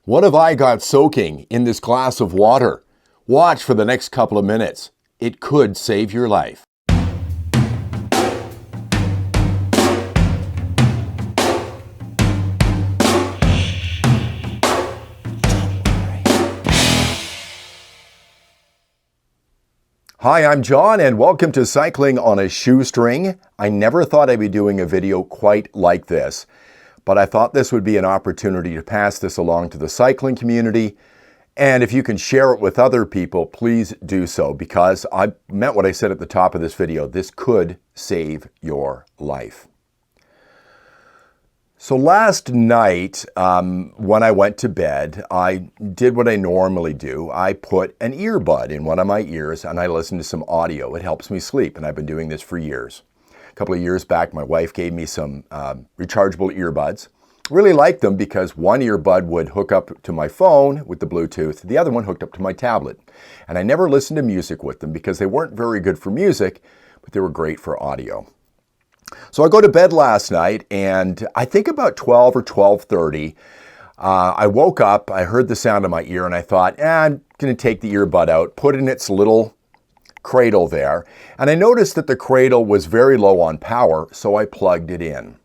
What have I got soaking in this glass of water? Watch for the next couple of minutes. It could save your life. Hi, I'm John and welcome to Cycling on a Shoestring. I never thought I'd be doing a video quite like this, but I thought this would be an opportunity to pass this along to the cycling community. And if you can share it with other people, please do so, because I meant what I said at the top of this video. This could save your life. So last night, when I went to bed, I did what I normally do. I put an earbud in one of my ears and I listened to some audio. It helps me sleep, and I've been doing this for years. A couple of years back, my wife gave me some rechargeable earbuds. Really liked them because one earbud would hook up to my phone with the Bluetooth, the other one hooked up to my tablet. And I never listened to music with them because they weren't very good for music, but they were great for audio. So I go to bed last night, and I think about 12 or 12:30, I woke up, I heard the sound in my ear, and I thought, I'm going to take the earbud out, put it in its little cradle there, and I noticed that the cradle was very low on power, so I plugged it in.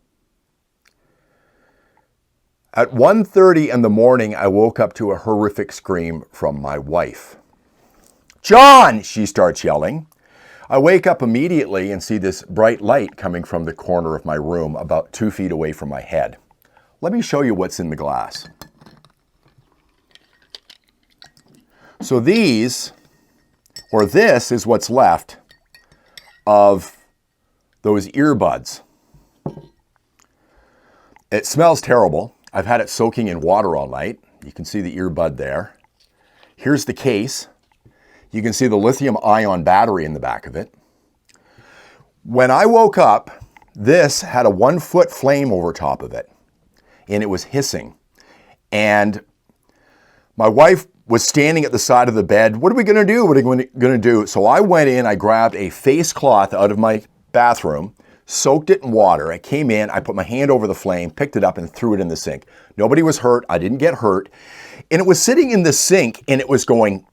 At 1:30 in the morning, I woke up to a horrific scream from my wife. "John!" she starts yelling. I wake up immediately and see this bright light coming from the corner of my room about 2 feet away from my head. Let me show you what's in the glass. So this is what's left of those earbuds. It smells terrible. I've had it soaking in water all night. You can see the earbud there. Here's the case. You can see the lithium-ion battery in the back of it. When I woke up, this had a 1-foot flame over top of it, and it was hissing. And my wife was standing at the side of the bed. What are we going to do? What are we going to do? So I went in, I grabbed a face cloth out of my bathroom, soaked it in water. I came in, I put my hand over the flame, picked it up, and threw it in the sink. Nobody was hurt. I didn't get hurt. And it was sitting in the sink, and it was going...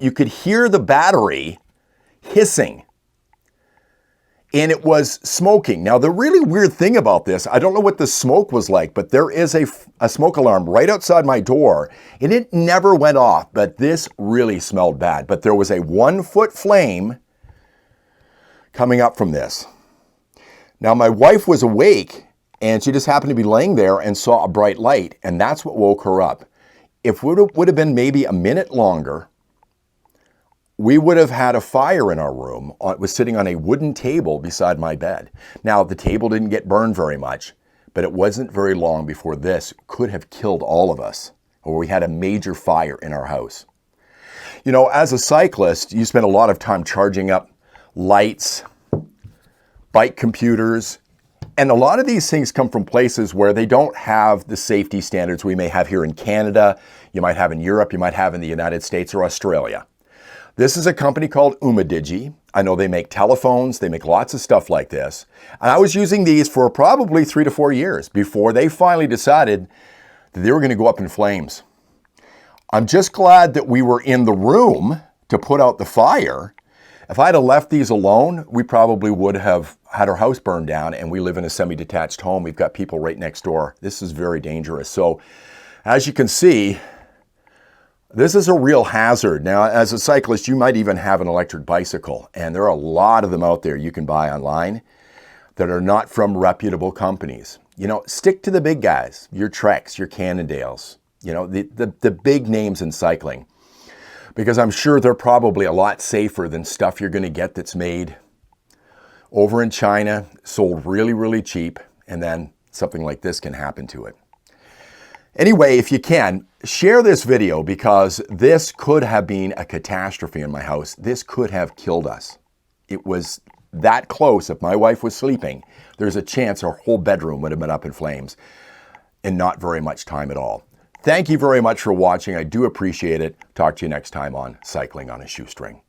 You could hear the battery hissing, and it was smoking. Now, the really weird thing about this, I don't know what the smoke was like, but there is a smoke alarm right outside my door, and it never went off, but this really smelled bad. But there was a 1-foot flame coming up from this. Now, my wife was awake, and she just happened to be laying there and saw a bright light, and that's what woke her up. If it would have been maybe a minute longer, we would have had a fire in our room. It was sitting on a wooden table beside my bed. Now, the table didn't get burned very much, but it wasn't very long before this could have killed all of us, or we had a major fire in our house. You know, as a cyclist, you spend a lot of time charging up lights, bike computers, and a lot of these things come from places where they don't have the safety standards we may have here in Canada, you might have in Europe, you might have in the United States or Australia. This is a company called Umidigi. I know they make telephones, they make lots of stuff like this. And I was using these for probably 3 to 4 years before they finally decided that they were going to go up in flames. I'm just glad that we were in the room to put out the fire. If I'd have left these alone, we probably would have had our house burned down, and we live in a semi-detached home. We've got people right next door. This is very dangerous. So as you can see, this is a real hazard. Now, as a cyclist, you might even have an electric bicycle, and there are a lot of them out there you can buy online that are not from reputable companies. You know, stick to the big guys, your Treks, your Cannondales, you know, the big names in cycling, because I'm sure they're probably a lot safer than stuff you're going to get that's made over in China, sold really, really cheap, and then something like this can happen to it. Anyway, if you can, share this video, because this could have been a catastrophe in my house. This could have killed us. It was that close. If my wife was sleeping, there's a chance our whole bedroom would have been up in flames in not very much time at all. Thank you very much for watching. I do appreciate it. Talk to you next time on Cycling on a Shoestring.